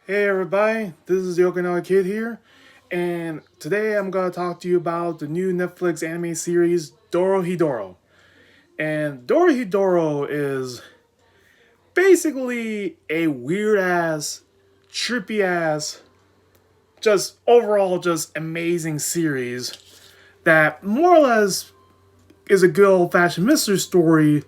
Hey everybody, this is Theokinawakid here, and today I'm gonna talk to you about the new Netflix anime series Dorohedoro. And Dorohedoro is basically a weird ass, trippy ass, just overall just amazing series that more or less is a good old fashioned mystery story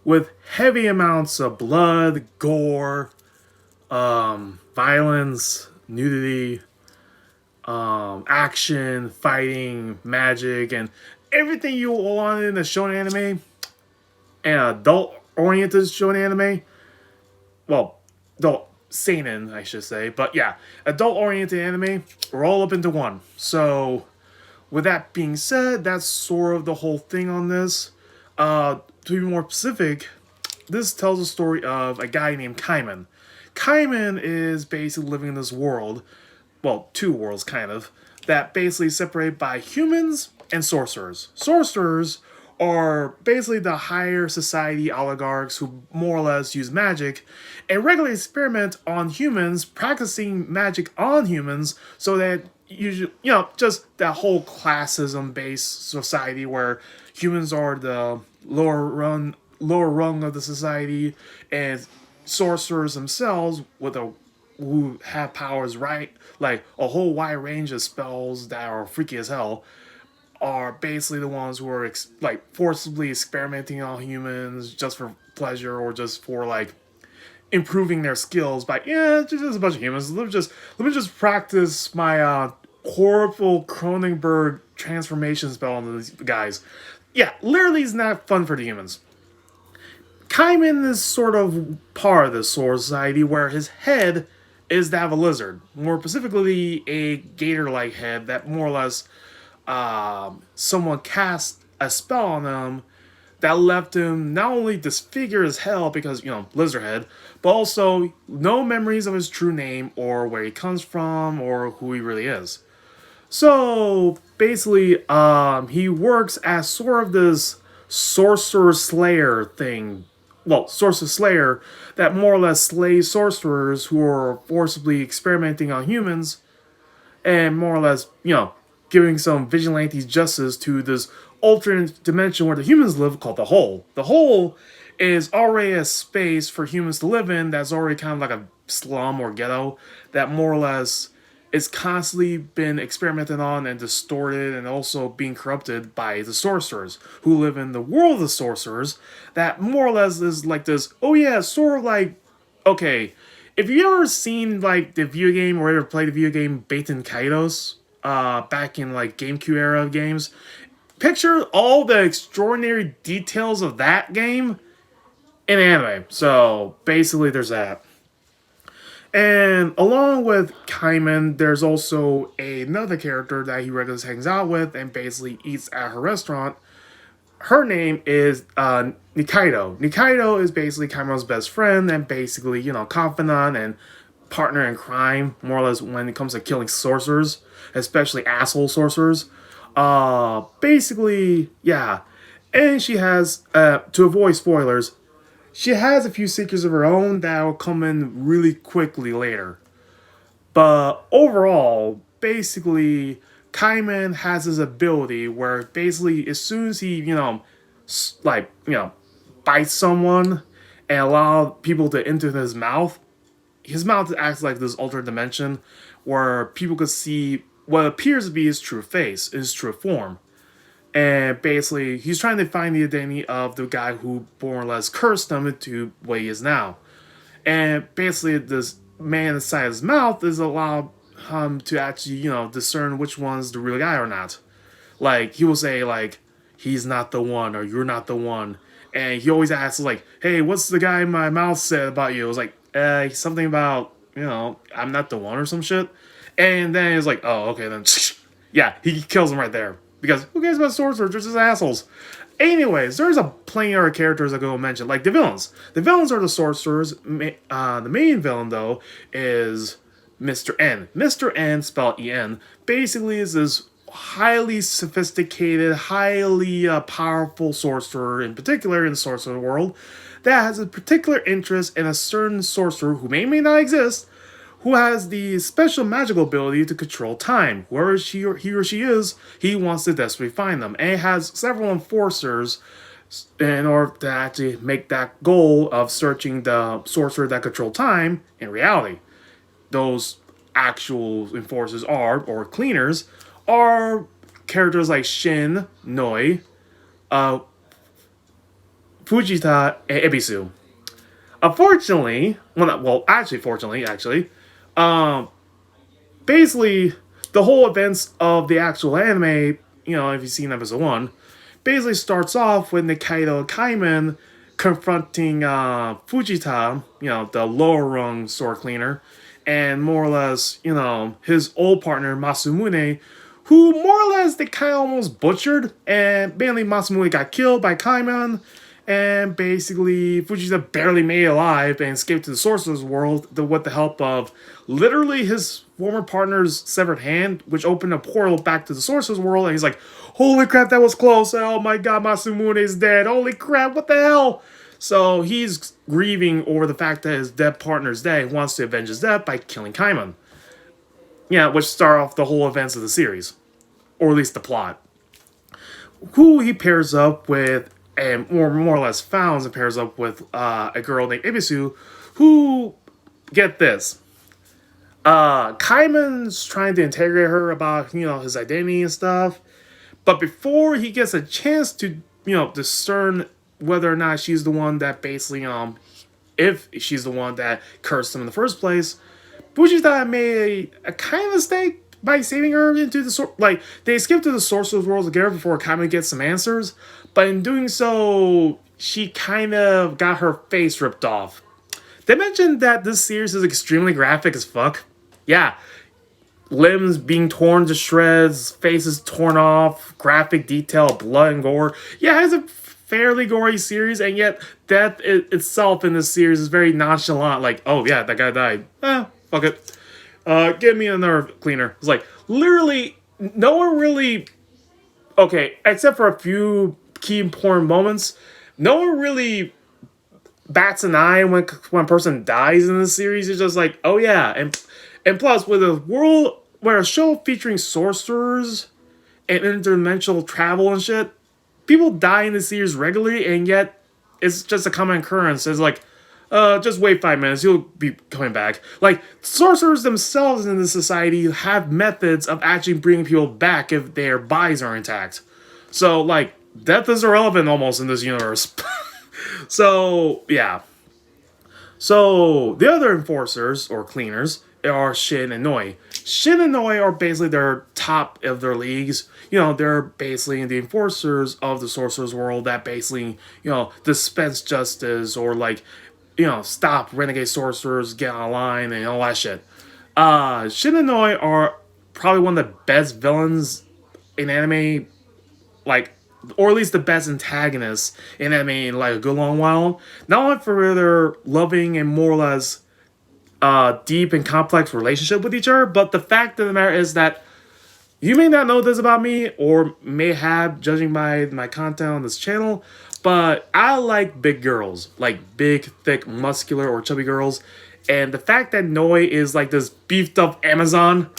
with heavy amounts of blood, gore, violence, nudity, action, fighting, magic, and everything you want in a shonen anime, an adult-oriented shonen anime. Well, adult seinen, I should say, but yeah, adult-oriented anime. We're all up into one. So, with that being said, that's sort of the whole thing on this. To be more specific, this tells a story of a guy named Kaiman. Kaiman is basically living in this world, well, two worlds kind of, that basically separate by humans and sorcerers. Sorcerers are basically the higher society oligarchs who more or less use magic and regularly experiment on humans, practicing magic on humans so that just that whole classism based society where humans are the lower rung of the society and sorcerers themselves with a who have powers, right, like a whole wide range of spells that are freaky as hell, are basically the ones who are like forcibly experimenting on humans just for pleasure or just for like improving their skills by just a bunch of humans. Let me just practice my horrible Cronenberg transformation spell on these guys. Yeah, literally is not fun for the humans. Kaiman is sort of part of the Sword Society where his head is that of a lizard. More specifically, a gator like head that more or less someone cast a spell on him that left him not only disfigured as hell because, lizard head, but also no memories of his true name or where he comes from or who he really is. So basically, he works as sort of this sorcerer slayer thing. Well, sorcerer slayer that more or less slays sorcerers who are forcibly experimenting on humans and more or less, giving some vigilantes justice to this alternate dimension where the humans live called the Hole. The Hole is already a space for humans to live in that's already kind of like a slum or ghetto that more or less is constantly been experimented on and distorted and also being corrupted by the sorcerers who live in the world of the sorcerers that more or less is like this, oh yeah, sort of like, okay, if you ever seen like the video game or ever played the video game Baten Kaitos, back in like GameCube era of games, picture all the extraordinary details of that game in anime. So basically there's that. And along with Kaiman, there's also another character that he regularly hangs out with and basically eats at her restaurant. Her name is Nikaido. Nikaido is basically Kaiman's best friend and basically, confidant and partner in crime, more or less when it comes to killing sorcerers, especially asshole sorcerers. Basically, yeah. And she has, to avoid spoilers, she has a few secrets of her own that will come in really quickly later. But overall, basically, Kaiman has his ability where basically as soon as he, like, bites someone and allow people to enter his mouth acts like this alternate dimension where people could see what appears to be his true face, his true form. And basically, he's trying to find the identity of the guy who more or less cursed him into what he is now. And basically, this man inside his mouth is allowed him to actually, discern which one's the real guy or not. Like, he will say, like, he's not the one, or you're not the one. And he always asks, like, hey, what's the guy in my mouth said about you? It was like, something about, I'm not the one or some shit. And then he's like, oh, okay, then, yeah, he kills him right there. Because who cares about sorcerers? They're just assholes. Anyways, there's a plenty of characters I go mention, like the villains. The villains are the sorcerers. The main villain, though, is Mr. N. Mr. N, spelled E-N, basically is this highly sophisticated, highly powerful sorcerer, in particular in the sorcerer world, that has a particular interest in a certain sorcerer who may not exist, who has the special magical ability to control time. Wherever he or she is, he wants to desperately find them. And it has several enforcers in order to actually make that goal of searching the sorcerer that control time in reality. Those actual enforcers or cleaners, are characters like Shin, Noi, Fujita, and Ebisu. Unfortunately, fortunately, basically, the whole events of the actual anime, if you've seen episode 1, basically starts off with Nikaido Kaiman confronting Fujita, the lower rung sword cleaner, and more or less, his old partner, Masamune, who more or less they kind of almost butchered, and mainly Masamune got killed by Kaiman, and basically Fujita barely made it alive and escaped to the Sorcerer's World with the help of literally his former partner's severed hand, which opened a portal back to the Sorcerer's World, and he's like, holy crap, that was close, oh my god, Masamune is dead, holy crap, what the hell? So he's grieving over the fact that his dead partner's dead and wants to avenge his death by killing Kaiman. Yeah, which start off the whole events of the series. Or at least the plot. Who he pairs up with, and more or less founds and pairs up with a girl named Ebisu, who, get this, Kaiman's trying to interrogate her about, his identity and stuff, but before he gets a chance to, discern whether or not she's the one that basically, if she's the one that cursed him in the first place, Fujita made a kind of mistake by saving her into the they skipped to the Sorcerer's World together before Kaiman gets some answers, but in doing so, she kind of got her face ripped off. They mentioned that this series is extremely graphic as fuck. Yeah, limbs being torn to shreds, faces torn off, graphic detail, blood and gore. Yeah, it's a fairly gory series, and yet death itself in this series is very nonchalant. Like, oh yeah, that guy died. Fuck it. Give me another cleaner. It's like, literally, no one really... Okay, except for a few key important moments, no one really bats an eye when a person dies in this series. It's just like, oh yeah. And plus, with a show featuring sorcerers and interdimensional travel and shit, people die in this series regularly, and yet it's just a common occurrence. It's like, just wait 5 minutes, you'll be coming back. Like, sorcerers themselves in this society have methods of actually bringing people back if their bodies are intact. So, like, death is irrelevant almost in this universe. So, yeah. So, the other enforcers, or cleaners, are Shin and Noi. Shin and Noi are basically their top of their leagues. They're basically the enforcers of the Sorcerer's World that basically, dispense justice or, like, stop renegade sorcerers, get online, and all that shit. Shin and Noi are probably one of the best villains in anime, like, or at least the best antagonists in anime in, like, a good long while. Not only for their loving and more or less deep and complex relationship with each other, but the fact of the matter is that you may not know this about me, or may have, judging by my content on this channel, but I like big girls, like big, thick, muscular, or chubby girls. And the fact that Noi is like this beefed up Amazon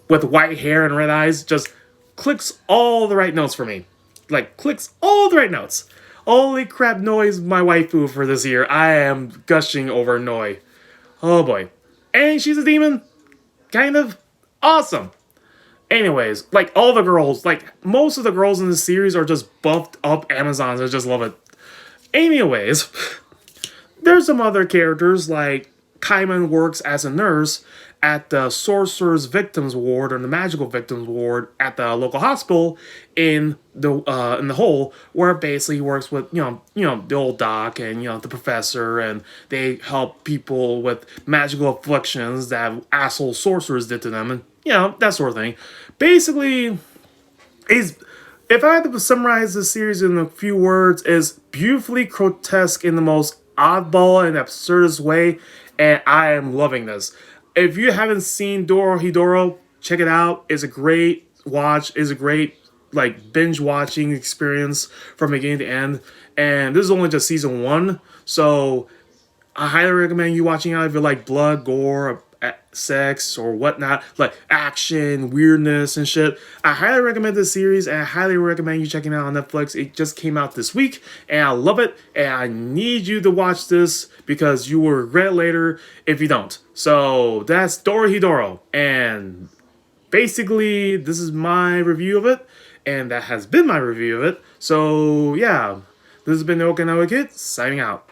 with white hair and red eyes just clicks all the right notes for me. Like, clicks all the right notes. Holy crap, Noi is my waifu for this year. I am gushing over Noi. Oh boy. And she's a demon. Kind of awesome. Anyways, like, all the girls, like, most of the girls in this series are just buffed up Amazons. I just love it. Anyways, there's some other characters, like Kaiman works as a nurse at the Sorcerer's Victims Ward, or the Magical Victims Ward at the local hospital in the Hole, where basically he works with, the old doc and, the professor, and they help people with magical afflictions that asshole sorcerers did to them, and, that sort of thing. Basically, if I had to summarize this series in a few words, is beautifully grotesque in the most oddball and absurdist way, and I am loving this. If you haven't seen Dorohedoro, check it out. It's a great watch. It's a great, like, binge watching experience from beginning to end. And this is only just season 1, so I highly recommend you watching it if you like blood, gore, sex or whatnot, like action, weirdness, and shit. I highly recommend this series, and I highly recommend you checking it out on Netflix. It just came out this week, and I love it, and I need you to watch this because you will regret it later if you don't. So that's Dorohedoro, and basically this is my review of it, and that has been my review of it. So yeah, this has been the Okinawa Kid, signing out.